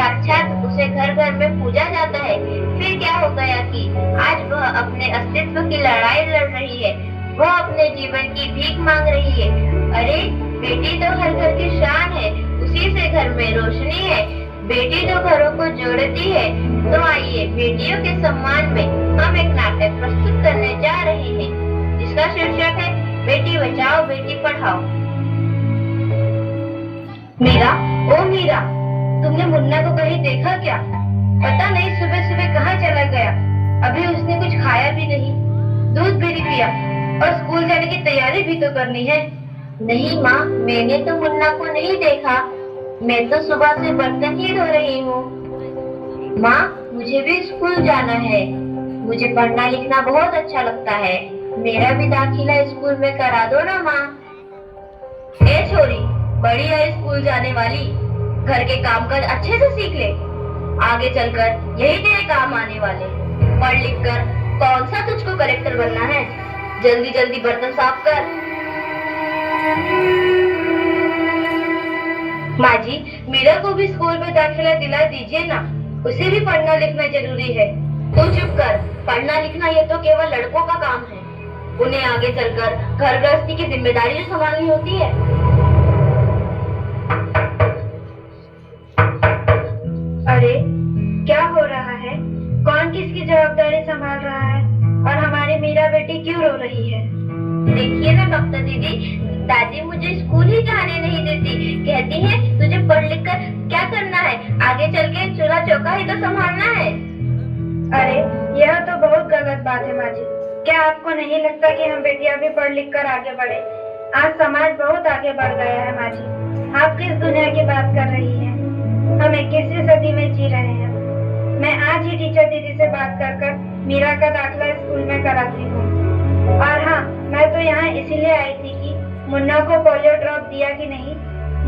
साक्षात उसे घर घर में पूजा जाता है। फिर क्या हो गया कि आज वह अपने अस्तित्व की लड़ाई लड़ रही है, वह अपने जीवन की भीख मांग रही है। अरे बेटी तो हर घर की शान है, उसी से घर में रोशनी है, बेटी तो घरों को जोड़ती है। तो आइए बेटियों के सम्मान में हम एक नाटक प्रस्तुत करने जा रहे हैं, जिसका शीर्षक है बेटी बचाओ बेटी पढ़ाओ। मीरा, ओ मीरा, तुमने मुन्ना को कहीं देखा क्या? पता नहीं सुबह सुबह कहाँ चला गया। अभी उसने कुछ खाया भी नहीं, दूध भी नहीं पिया, और स्कूल जाने की तैयारी भी तो करनी है। नहीं माँ, मैंने तो मुन्ना को नहीं देखा। मैं तो सुबह से बर्तन ही धो रही हूँ। माँ, मुझे भी स्कूल जाना है। मुझे पढ़ना लिखना बहुत अच्छा लगता है। मेरा भी दाखिला स्कूल में करा दो ना माँ। ए छोरी, बड़ी है स्कूल जाने वाली, घर के कामकाज अच्छे से सीख ले, आगे चलकर यही तेरे काम आने वाले। पढ़ लिख कर कौन सा तुझको कलेक्टर बनना है? जल्दी जल्दी बर्तन साफ कर। माँ जी, मीरा को भी स्कूल में दाखिला दिला दीजिए ना, उसे भी पढ़ना लिखना जरूरी है। तू चुप कर, पढ़ना लिखना ये तो केवल लड़कों का काम है। उन्हें आगे चलकर घर गृहस्थी की जिम्मेदारी जो संभालनी होती है। अरे क्या हो रहा है? कौन किसकी जवाबदारी संभाल रहा है? और हमारी मीरा बेटी क्यों रो रही है? देखिए ना डॉक्टर दीदी, दादी मुझे स्कूल ही जाने नहीं देती, कहती है तुझे पढ़ लिख कर क्या करना है, आगे चल के चूल्हा चौका ही तो संभालना है। अरे यह तो बहुत गलत बात है माँ जी। क्या आपको नहीं लगता कि हम बेटियां भी पढ़ लिख कर आगे बढ़े? आज समाज बहुत आगे बढ़ गया है माँ जी। आप किस दुनिया की बात कर रही हैं? हम 21वीं सदी में जी रहे हैं। मैं आज ही टीचर दीदी से बात कर मीरा का दाखिला स्कूल में कराती हूँ। और हाँ, मैं तो यहाँ इसीलिए आई थी कि मुन्ना को पोलियो ड्रॉप दिया कि नहीं,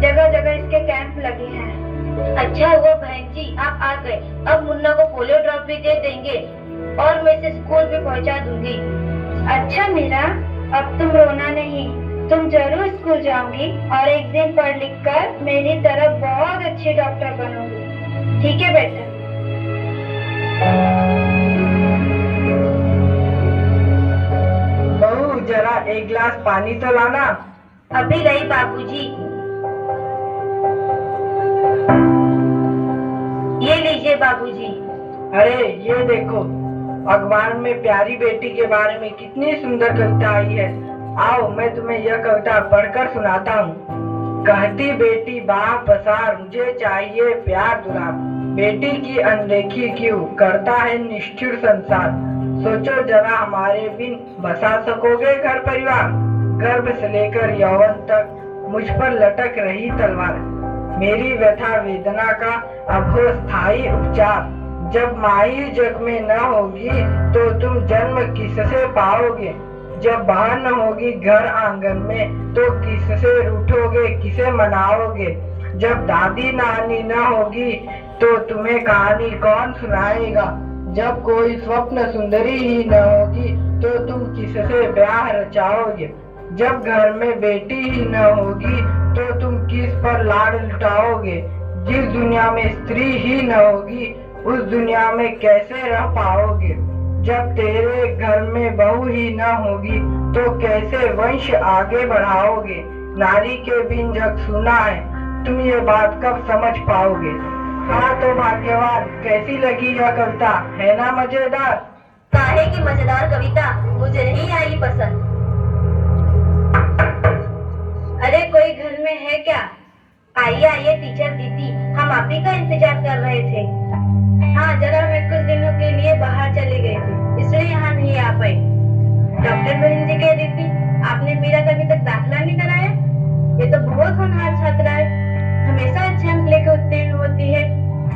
जगह जगह इसके कैंप लगे हैं। अच्छा हुआ बहन जी आप आ गए। अब मुन्ना को पोलियो ड्रॉप भी दे देंगे और मैं इसे स्कूल भी पहुँचा दूंगी। अच्छा मीरा, अब तुम रोना नहीं, तुम जरूर स्कूल जाओगी और एक दिन पढ़ लिख कर मेरी तरह बहुत अच्छी डॉक्टर बनोगी। ठीक है बेटा? बहू, जरा एक गिलास पानी तो लाना। अभी गई बाबूजी। ये लीजिए बाबूजी। अरे ये देखो, अखबार में प्यारी बेटी के बारे में कितनी सुंदर कविता आई है। आओ मैं तुम्हें यह कविता पढ़कर सुनाता हूँ। कहती बेटी बाह पसार, मुझे चाहिए प्यार दुलार, बेटी की अनदेखी क्यों करता है निष्ठुर संसार। सोचो जरा हमारे बिन बसा सकोगे घर परिवार, गर्भ से लेकर यौवन तक मुझ पर लटक रही तलवार। मेरी व्यथा वेदना का अब हो स्थायी उपचार, जब माई जग में न होगी तो तुम जन्म किससे पाओगे। जब बहन न होगी घर आंगन में तो किससे रूठोगे, किसे मनाओगे। जब दादी नानी न होगी तो तुम्हें कहानी कौन सुनाएगा। जब कोई स्वप्न सुंदरी ही न होगी तो तुम किससे ब्याह रचाओगे। जब घर में बेटी ही न होगी तो तुम किस पर लाड लुटाओगे। जिस दुनिया में स्त्री ही न होगी उस दुनिया में कैसे रह पाओगे। जब तेरे घर में बहू ही न होगी तो कैसे वंश आगे बढ़ाओगे। नारी के बिन जग सुना है, तुम ये बात कब समझ पाओगे। हाँ तो भाग्यवान, कैसी लगी यह कविता, है ना मजेदार? काहे की मजेदार कविता, मुझे नहीं आई पसंद। अरे कोई घर में है क्या? आइए आइए टीचर दीदी, हम आप ही का इंतजार कर रहे थे। हाँ जरा मैं कुछ दिनों के लिए बाहर चले गए थे, इसलिए यहाँ नहीं आ पाई। डॉक्टर बहन जी कह रही थी आपने मीरा का अभी तक दाखिला नहीं कराया। ये तो बहुत होनहार छात्रा है, हमेशा अच्छे अंक लेकर उत्तीर्ण होती है।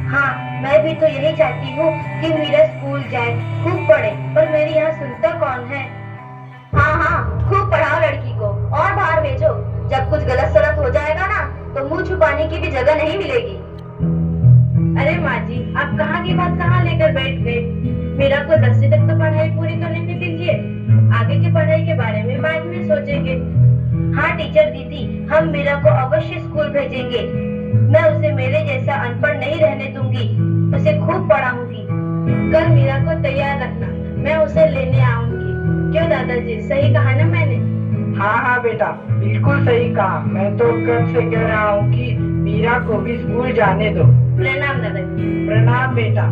हाँ मैं भी तो यही चाहती हूँ कि मीरा स्कूल जाए, खूब पढ़े, पर मेरी यहाँ सुनता कौन है। हाँ हाँ खूब पढ़ाओ लड़की को और बाहर भेजो। जब कुछ गलत सलत हो जाएगा ना तो मुंह छुपाने की भी जगह नहीं मिलेगी। अरे माँ जी, आप कहाँ की बात कहाँ लेकर बैठ गए। मीरा को 10वीं तक तो पढ़ाई पूरी कर लेने दीजिए, आगे की पढ़ाई के बारे में बाद में सोचेंगे। हाँ टीचर दीदी, हम मीरा को अवश्य स्कूल भेजेंगे। मैं उसे मेरे जैसा अनपढ़ नहीं रहने दूंगी। उसे लेने आऊंगी। क्यों दादाजी, सही कहा ना मैंने? हाँ हाँ बेटा, बिल्कुल सही कहा। मैं तो कब से कह रहा हूँ कि मीरा को भी स्कूल जाने दो। प्रणाम दादाजी। प्रणाम बेटा।